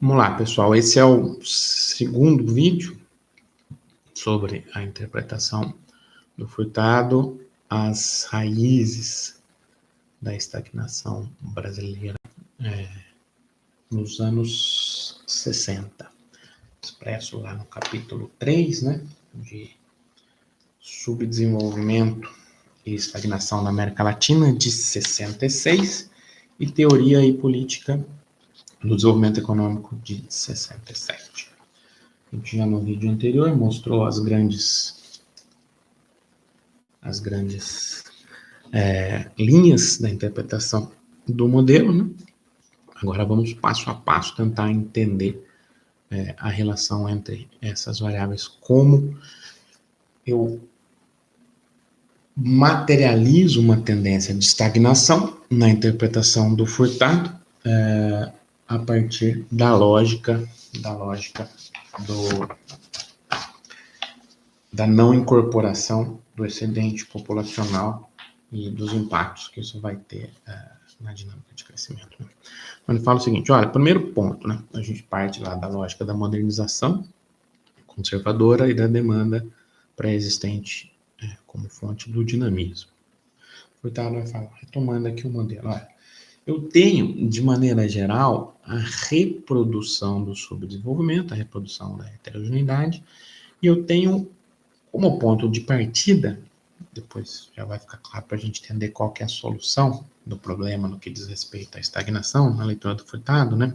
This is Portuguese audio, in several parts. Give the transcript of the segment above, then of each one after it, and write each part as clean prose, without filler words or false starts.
Vamos lá, pessoal. Esse é o segundo vídeo sobre a interpretação do Furtado, as raízes da estagnação brasileira nos anos 60. Expresso lá no capítulo 3, né, de subdesenvolvimento e estagnação na América Latina, de 66, e teoria e política do desenvolvimento econômico, de 67. A gente já no vídeo anterior mostrou as grandes linhas da interpretação do modelo, né? Agora vamos passo a passo tentar entender a relação entre essas variáveis, como eu materializo uma tendência de estagnação na interpretação do Furtado a partir da lógica da não incorporação do excedente populacional e dos impactos que isso vai ter na dinâmica de crescimento. Né? Então, ele fala o seguinte, olha, primeiro ponto, né, a gente parte lá da lógica da modernização conservadora e da demanda pré-existente como fonte do dinamismo. Portanto, vai falar, retomando aqui o modelo, olha, eu tenho, de maneira geral, a reprodução do subdesenvolvimento, a reprodução da heterogeneidade, e eu tenho como ponto de partida, depois já vai ficar claro para a gente entender qual que é a solução do problema no que diz respeito à estagnação, na leitura do Furtado, né?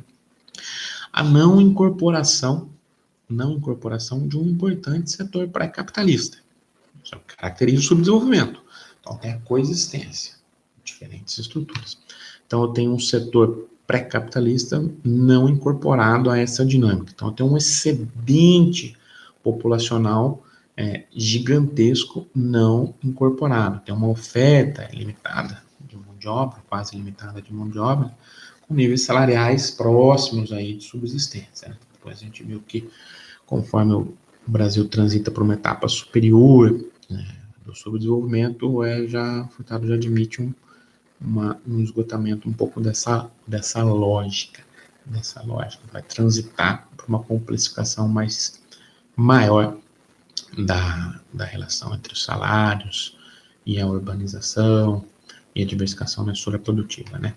A não incorporação de um importante setor pré-capitalista. Isso caracteriza o subdesenvolvimento. Então, tem a coexistência de diferentes estruturas. Então, eu tenho um setor pré-capitalista não incorporado a essa dinâmica. Então, eu tenho um excedente populacional gigantesco não incorporado. Tem uma oferta limitada de mão de obra, quase limitada de mão de obra, com níveis salariais próximos aí de subsistência. Né? Depois a gente viu que, conforme o Brasil transita para uma etapa superior do subdesenvolvimento, o Furtado já admite um esgotamento um pouco dessa lógica, vai transitar para uma complexificação maior da relação entre os salários e a urbanização e a diversificação na estrutura produtiva, né?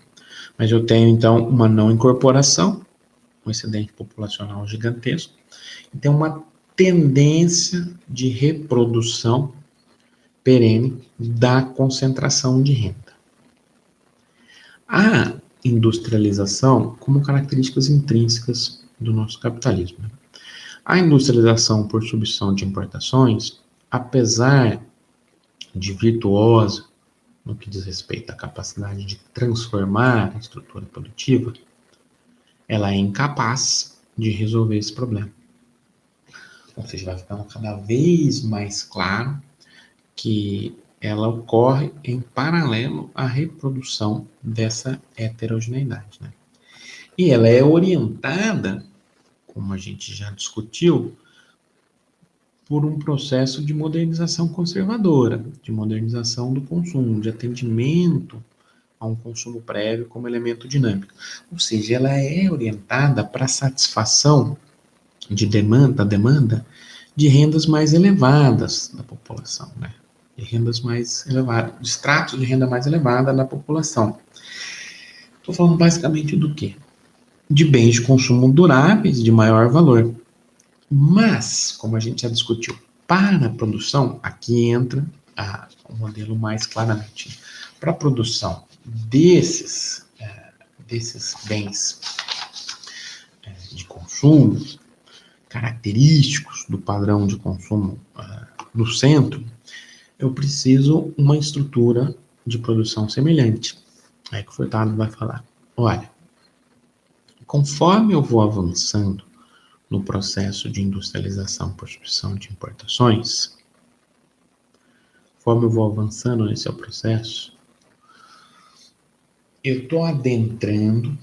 Mas eu tenho, então, uma não incorporação, um excedente populacional gigantesco, e tem uma tendência de reprodução perene da concentração de renda. A industrialização como características intrínsecas do nosso capitalismo. A industrialização por substituição de importações, apesar de virtuosa no que diz respeito à capacidade de transformar a estrutura produtiva, ela é incapaz de resolver esse problema. Ou seja, vai ficando cada vez mais claro que ela ocorre em paralelo à reprodução dessa heterogeneidade. Né? E ela é orientada, como a gente já discutiu, por um processo de modernização conservadora, de modernização do consumo, de atendimento a um consumo prévio como elemento dinâmico. Ou seja, ela é orientada para a satisfação de demanda de rendas mais elevadas da população, né? De rendas mais elevadas, de estratos de renda mais elevada da população. Estou falando basicamente do quê? De bens de consumo duráveis, de maior valor. Mas, como a gente já discutiu, para a produção, aqui entra o modelo mais claramente. Para a produção desses bens de consumo, característicos do padrão de consumo do centro, eu preciso uma estrutura de produção semelhante. Aí que o Furtado vai falar, olha, conforme eu vou avançando no processo de industrialização por substituição de importações, conforme eu vou avançando nesse processo, eu estou adentrando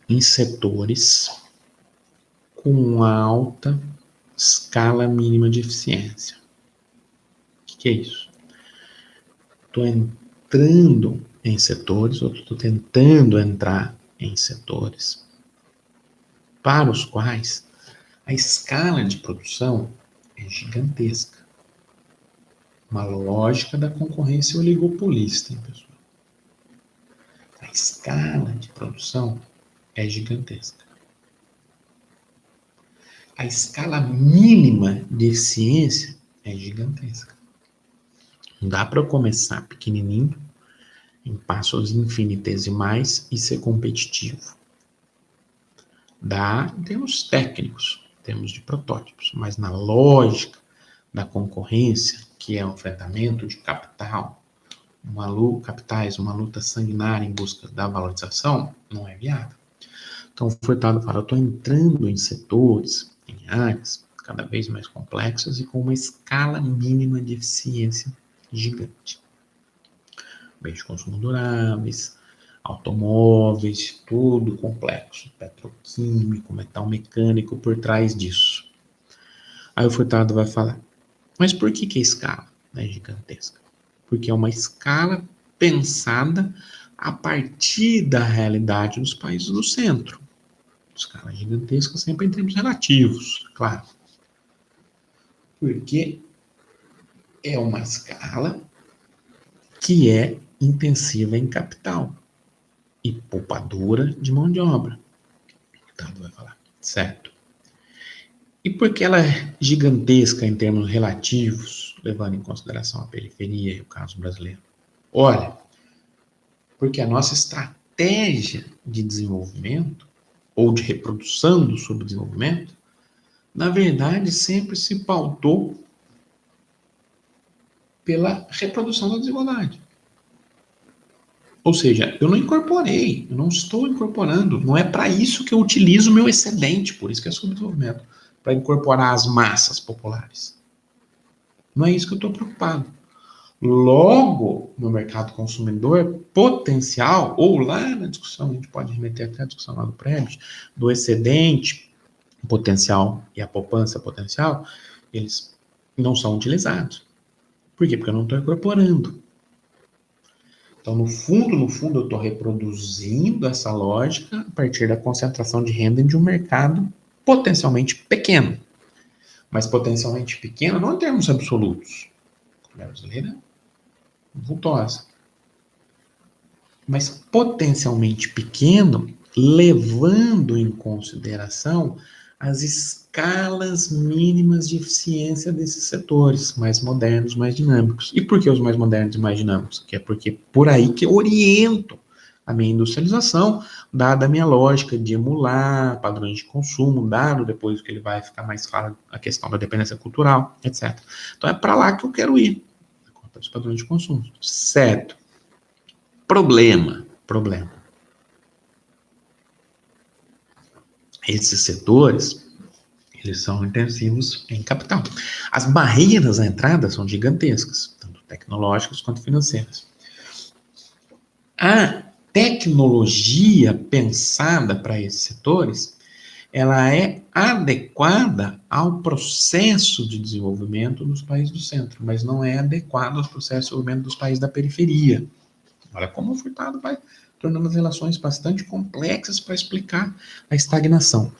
em setores com alta escala mínima de eficiência. O que é isso? Estou entrando em setores, ou estou tentando entrar em setores para os quais a escala de produção é gigantesca. Uma lógica da concorrência oligopolista, hein, pessoal? A escala de produção é gigantesca. A escala mínima de eficiência é gigantesca. Não dá para eu começar pequenininho, em passos infinitesimais e ser competitivo. Dá em termos técnicos, em termos de protótipos, mas na lógica da concorrência, que é o enfrentamento de capitais, uma luta sanguinária em busca da valorização, não é viável. Então, o Furtado fala, eu estou entrando em setores, em áreas cada vez mais complexas e com uma escala mínima de eficiência gigante. Bens de consumo duráveis, automóveis, tudo complexo, petroquímico, metal mecânico por trás disso. Aí o Furtado vai falar, mas por que a escala é gigantesca? Porque é uma escala pensada a partir da realidade dos países do centro. Escala gigantesca sempre em termos relativos, claro. Porque é uma escala que é intensiva em capital e poupadora de mão de obra. Então, vai falar, certo? E por que ela é gigantesca em termos relativos, levando em consideração a periferia e o caso brasileiro? Olha, porque a nossa estratégia de desenvolvimento ou de reprodução do subdesenvolvimento, na verdade, sempre se pautou pela reprodução da desigualdade. Ou seja, eu não estou incorporando, não é para isso que eu utilizo o meu excedente, por isso que é subdesenvolvimento, para incorporar as massas populares. Não é isso que eu estou preocupado. Logo, no mercado consumidor potencial, ou lá na discussão, a gente pode remeter até a discussão lá do prédio, do excedente potencial e a poupança potencial, eles não são utilizados. Por quê? Porque eu não estou incorporando. Então, no fundo, eu estou reproduzindo essa lógica a partir da concentração de renda de um mercado potencialmente pequeno. Mas potencialmente pequeno não em termos absolutos. A economia brasileira é vultosa. Mas potencialmente pequeno, levando em consideração as escalas mínimas de eficiência desses setores mais modernos, mais dinâmicos. E por que os mais modernos e mais dinâmicos? Que é porque por aí que eu oriento a minha industrialização, dada a minha lógica de emular padrões de consumo, dado depois que ele vai ficar mais claro a questão da dependência cultural, etc. Então é para lá que eu quero ir, conta dos padrões de consumo. Certo. Problema. Esses setores, eles são intensivos em capital. As barreiras à entrada são gigantescas, tanto tecnológicas quanto financeiras. A tecnologia pensada para esses setores, ela é adequada ao processo de desenvolvimento dos países do centro, mas não é adequada ao processo de desenvolvimento dos países da periferia. Olha como o Furtado vai tornando as relações bastante complexas para explicar a estagnação.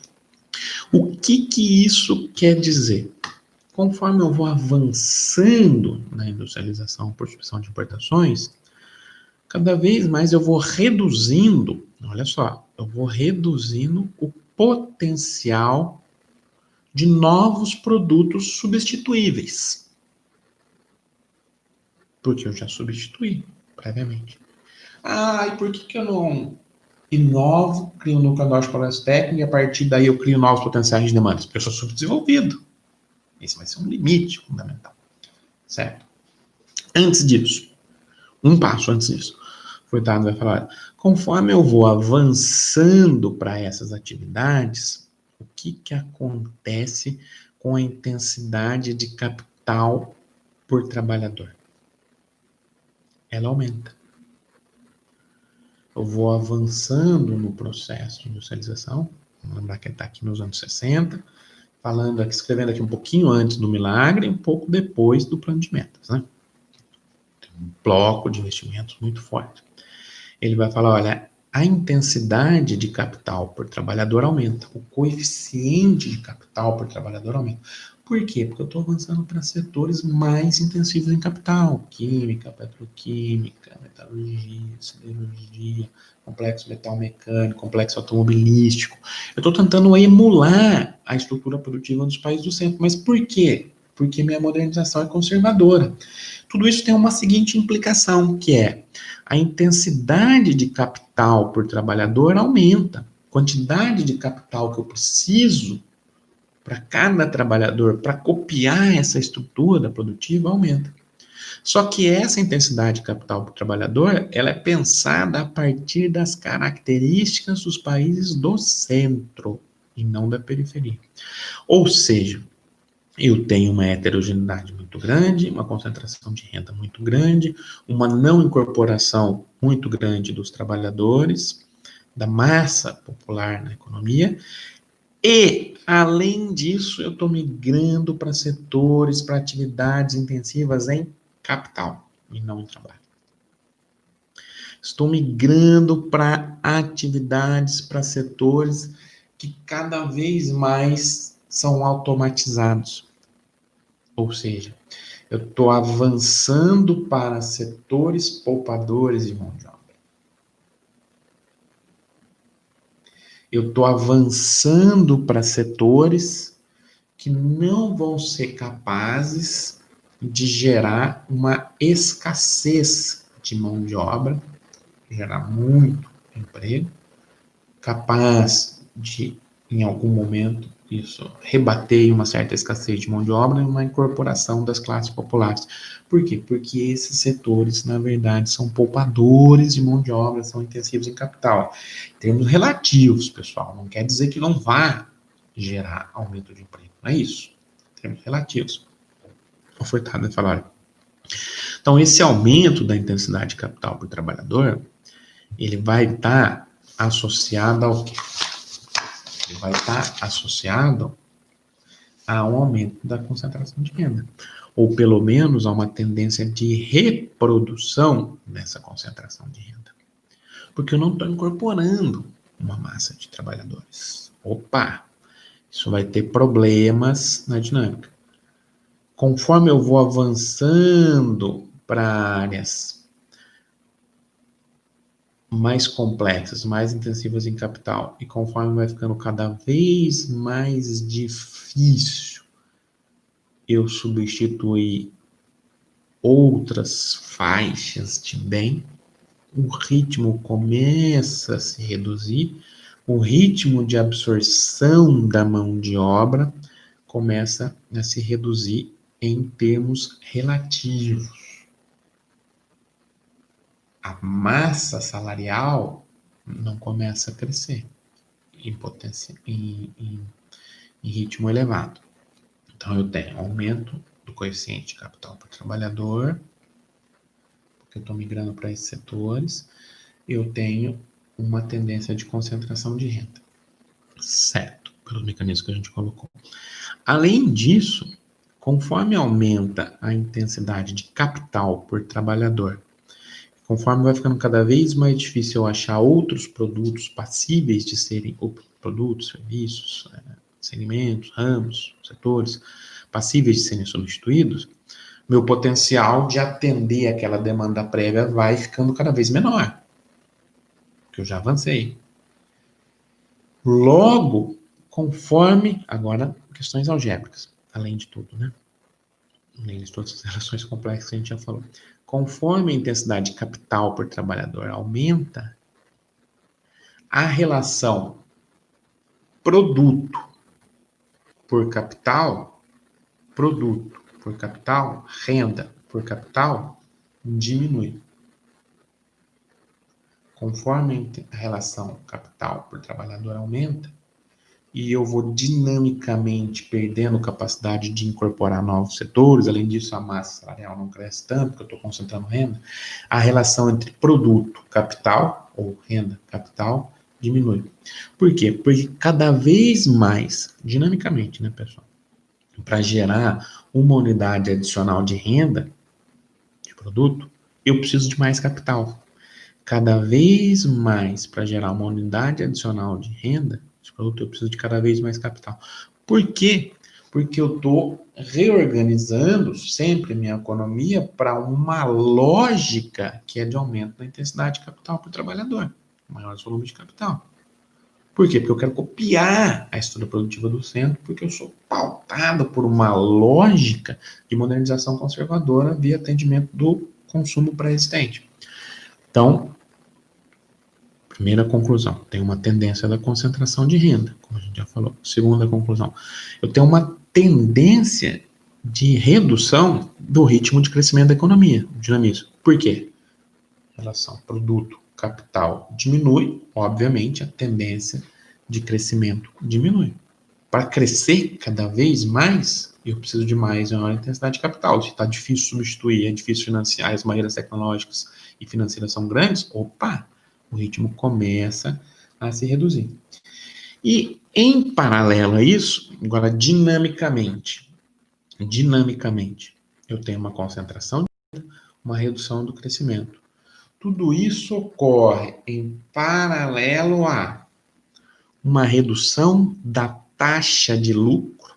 O que isso quer dizer? Conforme eu vou avançando na industrialização por substituição de importações, cada vez mais eu vou reduzindo, olha só, eu vou reduzindo o potencial de novos produtos substituíveis. Porque eu já substituí previamente. Ah, e por que eu não inovo, crio um núcleo de colégio técnico e a partir daí eu crio novos potenciais de demandas? Porque eu sou subdesenvolvido. Esse vai ser um limite fundamental. Certo? Antes disso, um passo antes disso, o Furtado vai falar, conforme eu vou avançando para essas atividades, o que acontece com a intensidade de capital por trabalhador? Ela aumenta. Eu vou avançando no processo de industrialização, vamos lembrar que ele está aqui nos anos 60, escrevendo aqui um pouquinho antes do milagre e um pouco depois do plano de metas, né? Tem um bloco de investimentos muito forte. Ele vai falar, olha, a intensidade de capital por trabalhador aumenta, o coeficiente de capital por trabalhador aumenta. Por quê? Porque eu estou avançando para setores mais intensivos em capital, química, petroquímica, metalurgia, siderurgia, complexo metalmecânico, complexo automobilístico. Eu estou tentando emular a estrutura produtiva dos países do centro, mas por quê? Porque minha modernização é conservadora. Tudo isso tem uma seguinte implicação, que é a intensidade de capital por trabalhador aumenta. A quantidade de capital que eu preciso para cada trabalhador, para copiar essa estrutura produtiva, aumenta. Só que essa intensidade de capital por trabalhador, ela é pensada a partir das características dos países do centro e não da periferia. Ou seja, eu tenho uma heterogeneidade muito grande, uma concentração de renda muito grande, uma não incorporação muito grande dos trabalhadores, da massa popular na economia, e, além disso, eu estou migrando para setores, para atividades intensivas em capital e não em trabalho. Estou migrando para atividades, para setores que cada vez mais são automatizados. Ou seja, eu estou avançando para setores poupadores de mão de obra. Eu estou avançando para setores que não vão ser capazes de gerar uma escassez de mão de obra, gerar muito emprego, capaz de, em algum momento, isso rebater uma certa escassez de mão de obra e uma incorporação das classes populares. Por quê? Porque esses setores, na verdade, são poupadores de mão de obra, são intensivos em capital. Em termos relativos, pessoal, não quer dizer que não vá gerar aumento de emprego, não é isso. Em termos relativos. Ofertado, falar. Então, esse aumento da intensidade de capital por trabalhador, ele vai estar associado ao quê? Ele vai estar associado a um aumento da concentração de renda, ou pelo menos a uma tendência de reprodução dessa concentração de renda. Porque eu não estou incorporando uma massa de trabalhadores. Opa, isso vai ter problemas na dinâmica. Conforme eu vou avançando para áreas mais complexas, mais intensivas em capital, e conforme vai ficando cada vez mais difícil eu substituir outras faixas de bem, o ritmo começa a se reduzir, o ritmo de absorção da mão de obra começa a se reduzir em termos relativos. A massa salarial não começa a crescer em potência, em ritmo elevado. Então, eu tenho aumento do coeficiente de capital por trabalhador, porque eu estou migrando para esses setores, eu tenho uma tendência de concentração de renda, certo? Pelos mecanismos que a gente colocou. Além disso, conforme aumenta a intensidade de capital por trabalhador, conforme vai ficando cada vez mais difícil eu achar outros produtos passíveis de serem, ou produtos, serviços, segmentos, ramos, setores, passíveis de serem substituídos, meu potencial de atender aquela demanda prévia vai ficando cada vez menor, porque eu já avancei. Logo, conforme, agora, questões algébricas, além de tudo, né? Além de todas as relações complexas que a gente já falou. Conforme a intensidade de capital por trabalhador aumenta, a relação produto por capital, renda por capital, diminui. Conforme a relação capital por trabalhador aumenta, e eu vou dinamicamente perdendo capacidade de incorporar novos setores, além disso a massa salarial não cresce tanto, porque eu estou concentrando renda, a relação entre produto, capital, ou renda, capital, diminui. Por quê? Porque cada vez mais, dinamicamente, né, pessoal, para gerar uma unidade adicional de renda, de produto, eu preciso de mais capital. cada vez mais para gerar uma unidade adicional de renda, esse produto eu preciso de cada vez mais capital. Por quê? Porque eu estou reorganizando sempre minha economia para uma lógica que é de aumento da intensidade de capital para o trabalhador, maiores volumes de capital. Por quê? Porque eu quero copiar a estrutura produtiva do centro, porque eu sou pautado por uma lógica de modernização conservadora via atendimento do consumo pré-existente. Então, primeira conclusão, tem uma tendência da concentração de renda, como a gente já falou. Segunda conclusão, eu tenho uma tendência de redução do ritmo de crescimento da economia, dinamismo. Por quê? Relação produto-capital diminui, obviamente, a tendência de crescimento diminui. Para crescer cada vez mais, eu preciso de mais e maior intensidade de capital. Se está difícil substituir, é difícil financiar, as barreiras tecnológicas e financeiras são grandes, opa, o ritmo começa a se reduzir. E, em paralelo a isso, agora dinamicamente, eu tenho uma concentração de renda, uma redução do crescimento. Tudo isso ocorre em paralelo a uma redução da taxa de lucro,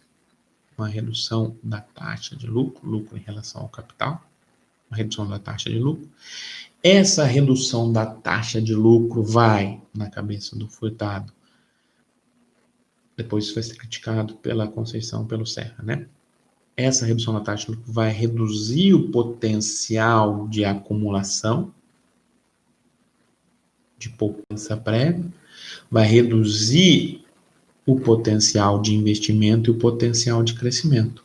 lucro em relação ao capital, uma redução da taxa de lucro. Essa redução da taxa de lucro vai na cabeça do Furtado. Depois isso vai ser criticado pela Conceição, pelo Serra, né? Essa redução da taxa de lucro vai reduzir o potencial de acumulação de poupança prévia, vai reduzir o potencial de investimento e o potencial de crescimento.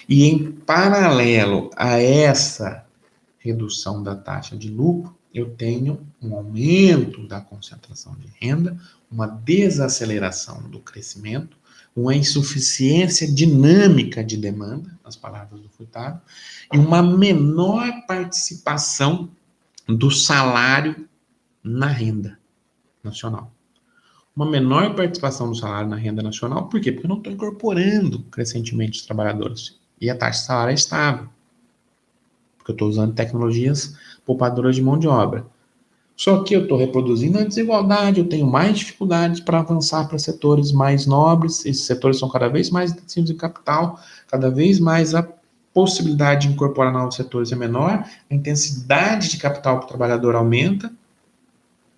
E em paralelo a essa redução da taxa de lucro, eu tenho um aumento da concentração de renda, uma desaceleração do crescimento, uma insuficiência dinâmica de demanda, nas palavras do Furtado, e uma menor participação do salário na renda nacional. Uma menor participação do salário na renda nacional, por quê? Porque eu não estou incorporando crescentemente os trabalhadores. E a taxa de salário é estável. Porque eu estou usando tecnologias poupadoras de mão de obra. Só que eu estou reproduzindo a desigualdade, eu tenho mais dificuldades para avançar para setores mais nobres, esses setores são cada vez mais intensivos em capital, cada vez mais a possibilidade de incorporar novos setores é menor, a intensidade de capital para o trabalhador aumenta,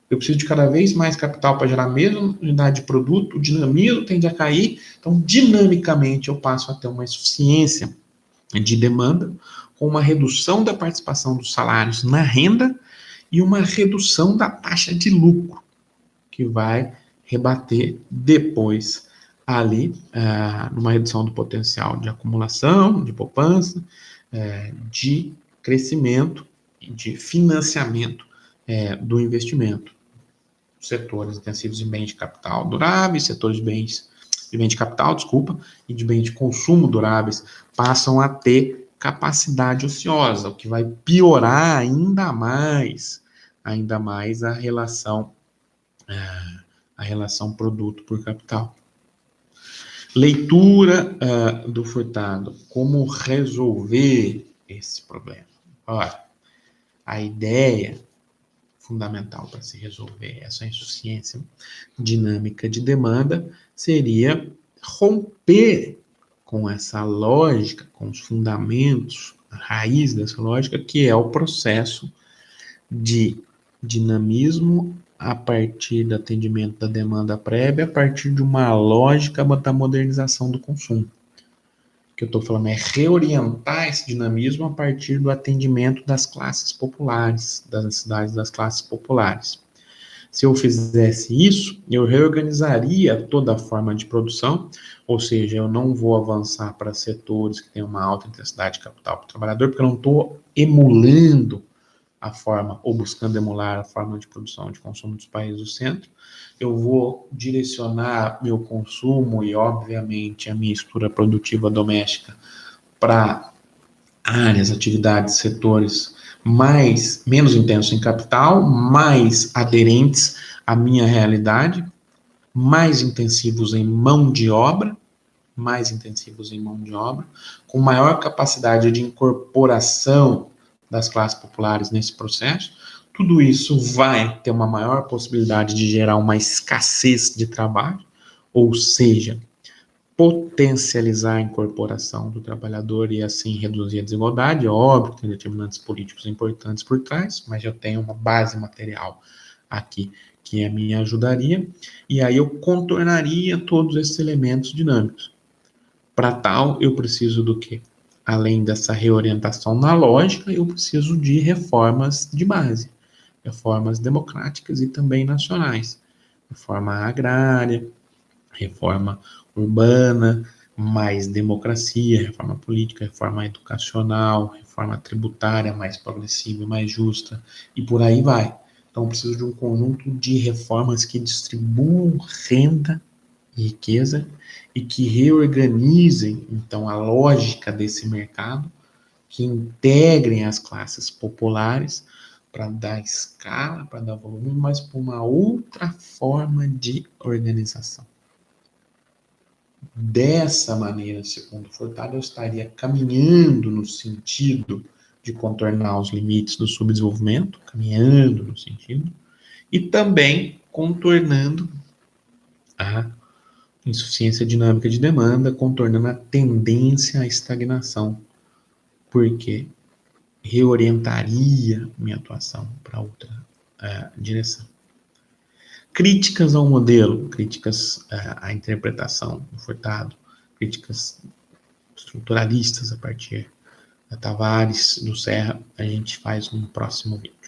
eu preciso de cada vez mais capital para gerar a mesma unidade de produto, o dinamismo tende a cair, então dinamicamente eu passo a ter uma insuficiência de demanda, com uma redução da participação dos salários na renda e uma redução da taxa de lucro, que vai rebater depois ali numa redução do potencial de acumulação, de poupança, de crescimento, de financiamento do investimento. Setores intensivos em bens de capital duráveis, setores de bens de capital, e de bens de consumo duráveis passam a ter capacidade ociosa, o que vai piorar ainda mais a relação produto por capital. Leitura do Furtado, como resolver esse problema? Ora, a ideia fundamental para se resolver essa insuficiência dinâmica de demanda seria romper com essa lógica, com os fundamentos, a raiz dessa lógica, que é o processo de dinamismo a partir do atendimento da demanda prévia, a partir de uma lógica da modernização do consumo. O que eu estou falando é reorientar esse dinamismo a partir do atendimento das classes populares, das necessidades das classes populares. Se eu fizesse isso, eu reorganizaria toda a forma de produção, ou seja, eu não vou avançar para setores que têm uma alta intensidade de capital para o trabalhador, porque eu não estou emulando a forma, ou buscando emular a forma de produção e de consumo dos países do centro. Eu vou direcionar meu consumo e, obviamente, a minha estrutura produtiva doméstica para áreas, atividades, setores menos intensos em capital, mais aderentes à minha realidade, mais intensivos em mão de obra, com maior capacidade de incorporação das classes populares nesse processo, Tudo isso vai ter uma maior possibilidade de gerar uma escassez de trabalho, ou seja, potencializar a incorporação do trabalhador e assim reduzir a desigualdade. É óbvio que tem determinantes políticos importantes por trás, mas eu tenho uma base material aqui que me ajudaria, e aí eu contornaria todos esses elementos dinâmicos. Para tal, eu preciso do quê? Além dessa reorientação na lógica, eu preciso de reformas de base, reformas democráticas e também nacionais, reforma agrária, reforma urbana, mais democracia, reforma política, reforma educacional, reforma tributária mais progressiva, mais justa, e por aí vai. Então, preciso de um conjunto de reformas que distribuam renda e riqueza e que reorganizem, então, a lógica desse mercado, que integrem as classes populares para dar escala, para dar volume, mas por uma outra forma de organização. Dessa maneira, segundo Furtado, eu estaria caminhando no sentido de contornar os limites do subdesenvolvimento, caminhando no sentido, e também contornando a insuficiência dinâmica de demanda, contornando a tendência à estagnação, porque reorientaria minha atuação para outra direção. Críticas ao modelo, críticas à interpretação do Furtado, críticas estruturalistas a partir da Tavares, do Serra, a gente faz no próximo vídeo.